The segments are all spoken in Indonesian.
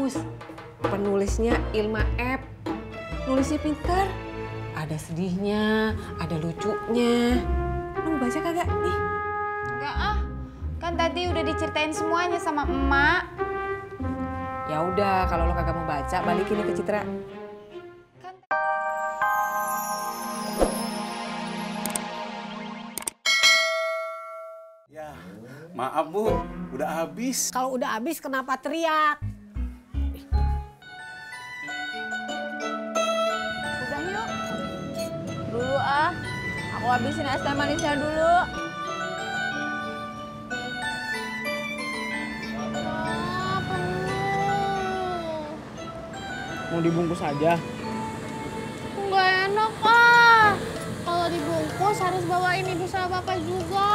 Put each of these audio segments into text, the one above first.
bagus. Penulisnya Ilma F. Nulisnya pinter. Ada sedihnya, ada lucunya. Lu mau baca kagak? Nih. Enggak ah, kan tadi udah diceritain semuanya sama emak. Ya udah, kalau lo kagak mau baca, balikin nih ke Citra. Kan... Ya, maaf Bu, udah habis. Kalau udah habis kenapa teriak? Udah yuk. Dulu ah, aku habisin es teh manisnya dulu. Ah, penuh. Mau dibungkus aja? Nggak enak ah. Kalau dibungkus harus bawain ibu sama bapak juga.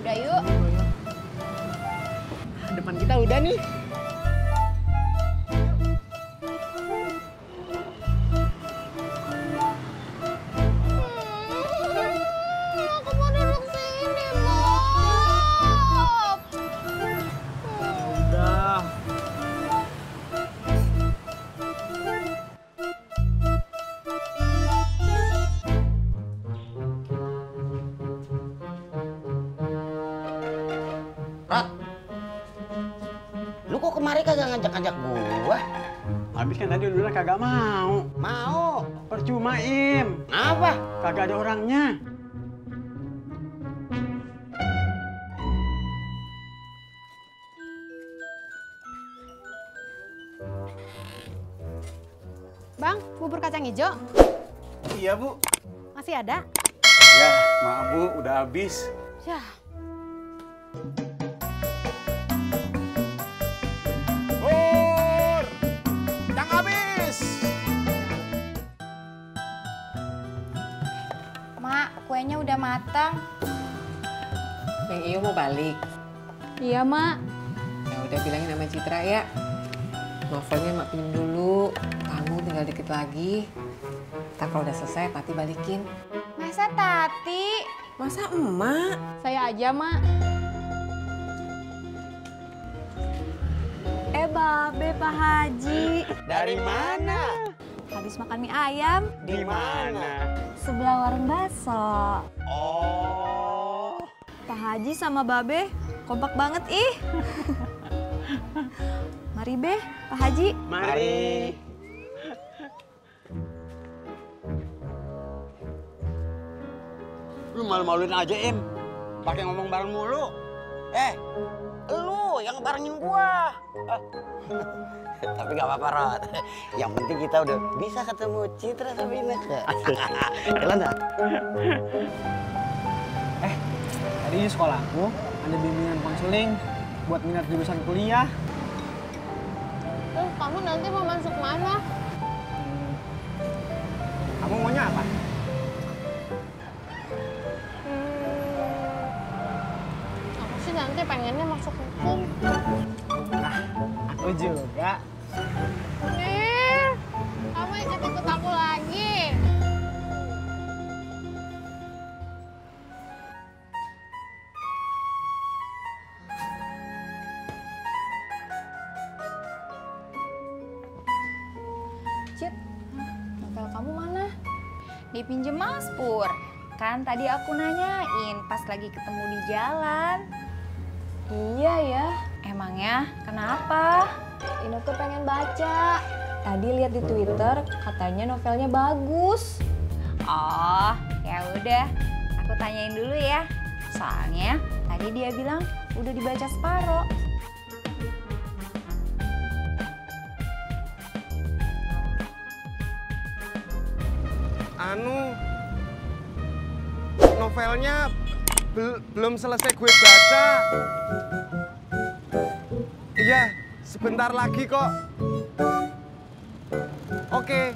Udah yuk. Depan kita udah nih. Aku mau duduk sini, Bob. Udah. Rat, lu kok kemari kagak ngajak-ngajak gua? Habis kan tadi udah kagak mau. Mau? Percuma, Im. Apa? Kagak ada orangnya. Bang, bubur kacang hijau Iya Bu. masih ada? Ya, maaf Bu, udah habis. Yah, Bur, yang habis. Mak, kuenya udah matang. Yang Iyo mau balik. iya mak. Ya udah bilangin sama Citra ya. Novelnya mak pinjem dulu. Kamu tinggal dikit lagi. Ntar kalau udah selesai, Tati balikin. Masa Tati? Masa emak? Saya aja mak. Babe, Pak Haji. Dari mana? Habis makan mie ayam, Di mana? sebelah warung bakso. Oh. Pak Haji sama Babe kompak banget ih. Mari Be, Pak Haji. Mari. Lu malu-maluin aja, Im. Pakai ngomong bareng mulu. Lu yang barengin gua. Tapi gak apa-apa, Rod. Yang penting kita udah bisa ketemu Citra sama Ineke. Jalan dah. Tadi di sekolahku ada bimbingan konseling buat minat jurusan kuliah. Kamu nanti mau masuk mana? Kamu maunya apa? Aku sih nanti pengennya masuk hukum. Aku juga. Kamu ikut aku lagi. Cit, novel kamu mana? Dipinjem Mas Pur. Kan tadi aku nanyain pas lagi ketemu di jalan. Iya ya, Emangnya kenapa? Ineke pengen baca. Tadi lihat di Twitter katanya novelnya bagus. Oh, ya udah. Aku tanyain dulu ya. Soalnya tadi dia bilang udah dibaca separoh. Novelnya belum selesai gue baca. Iya, sebentar lagi kok. Oke.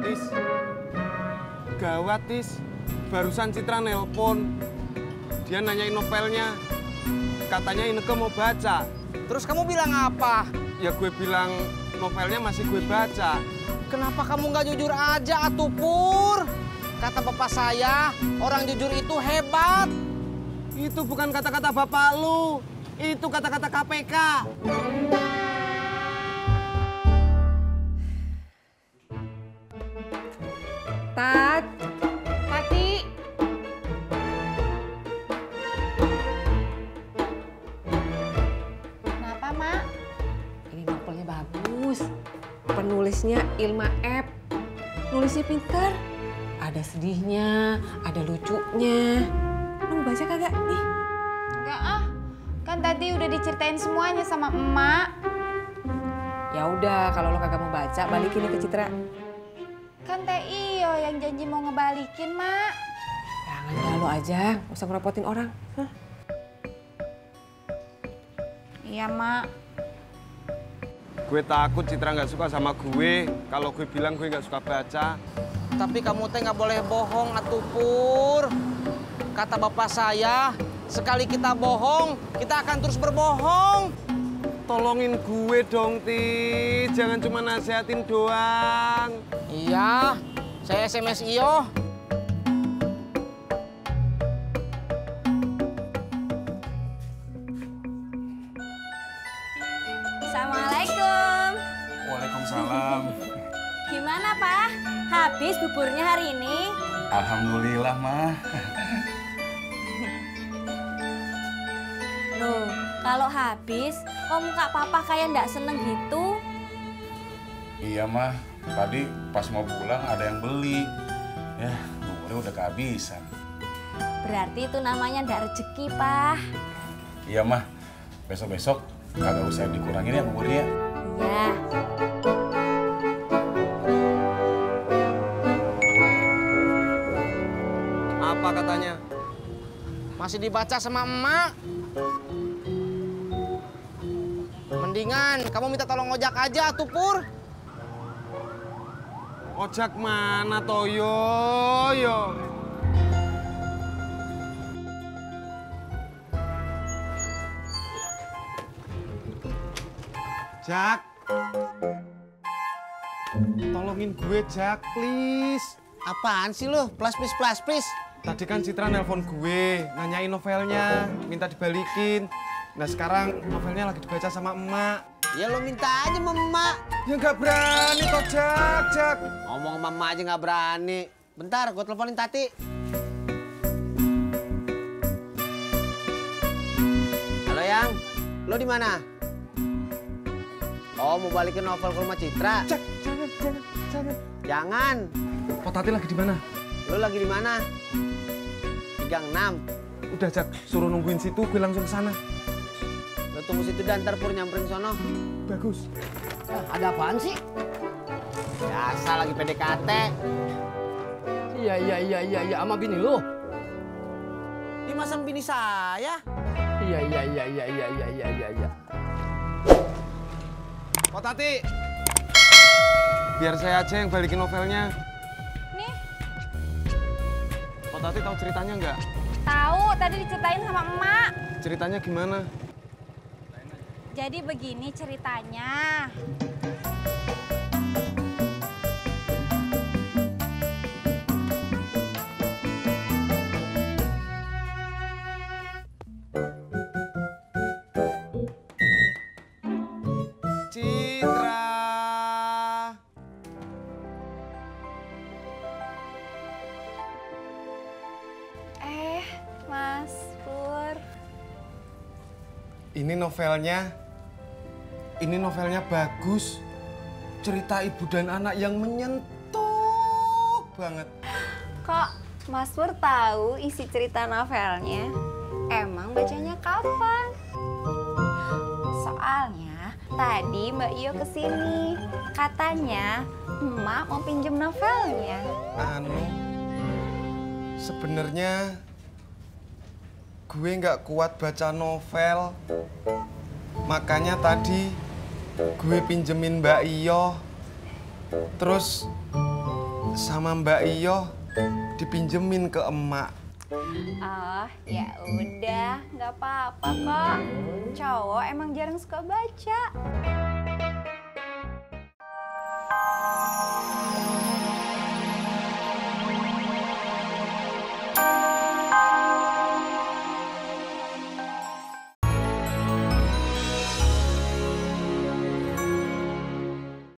Tis, gawat Tis. Barusan Citra nelpon. Dia nanyain novelnya. Katanya Ineke mau baca. Terus kamu bilang apa? Ya gue bilang novelnya masih gue baca. Kenapa kamu nggak jujur aja, atuh Pur? Kata bapak saya, orang jujur itu hebat. Itu bukan kata-kata bapak lu. Itu kata-kata KPK. Tat, Tati. Kenapa, Mak? Ini novelnya bagus. Penulisnya Ilma F. Nulisnya pinter. Ada sedihnya, ada lucunya. Lu mau baca kagak? Nih. Enggak ah, kan tadi udah diceritain semuanya sama emak. Ya udah, kalau lo kagak mau baca, balikin nih ke Citra. Kan Teh Iyo yang janji mau ngebalikin, Mak. Jangan dah lo aja, gak usah ngerepotin orang. Hah? Iya, Mak. Gue takut Citra nggak suka sama gue kalau gue bilang gue nggak suka baca. Tapi kamu teh nggak boleh bohong, atuh Pur. Kata bapak saya, sekali kita bohong, kita akan terus berbohong. Tolongin gue dong, Ti. Jangan cuma nasihatin doang. Iya, saya SMS Iyo. Assalamualaikum. Waalaikumsalam. Gimana, Pak? Habis buburnya hari ini? Alhamdulillah, Mah. Loh, kalau habis, kok muka Papa kayak ndak seneng gitu? Iya, Mah. Tadi pas mau pulang ada yang beli. Ya, buburnya udah kehabisan. Berarti itu namanya ndak rezeki, Pak. Iya, Mah. Besok-besok kagak usah dikurangin ya buburnya. Iya. Apa katanya? Masih dibaca sama emak. Mendingan kamu minta tolong ojak aja, atuh Pur. Ojak mana, Toyo? Yo. Jak. Tolongin gue, Jak, please. Apaan sih lu? Please. Tadi kan Citra nelpon gue, nanyain novelnya, minta dibalikin. Nah sekarang novelnya lagi dibaca sama emak. Ya lo minta aja sama emak. Ya nggak berani toh, Jak. Ngomong sama emak aja nggak berani. Bentar, gue teleponin Tati. Halo Yang, lo di mana? Oh, mau balikin novel ke rumah Citra? Jak, jangan. Jangan. Oh, Tati lagi di mana? Lo lagi di mana? Di Gang 6. Udah, Jak, suruh nungguin situ, gue langsung ke sana. Lo tunggu situ dan ntar Pur nyamperin sono. Bagus. Ada apaan sih? Biasa lagi PDKT. Iya, sama bini lu. Ini masa bini saya? Iya. Oh, Tati. Biar saya aja yang balikin novelnya. Nih, Oh, Tati tahu ceritanya nggak? tahu tadi diceritain sama emak. Ceritanya gimana? Jadi begini ceritanya. Citra. Mas Pur. Ini novelnya bagus. Cerita ibu dan anak yang menyentuh banget. Kok Mas Pur tahu isi cerita novelnya? Emang bacanya kapan? Soalnya tadi Mbak Iyo kesini. Katanya Emak mau pinjem novelnya. Sebenarnya gue nggak kuat baca novel. Makanya tadi gue pinjemin Mbak Iyo. Terus sama Mbak Iyo dipinjemin ke emak. Oh, ya udah, nggak apa-apa kok. Cowok emang jarang suka baca.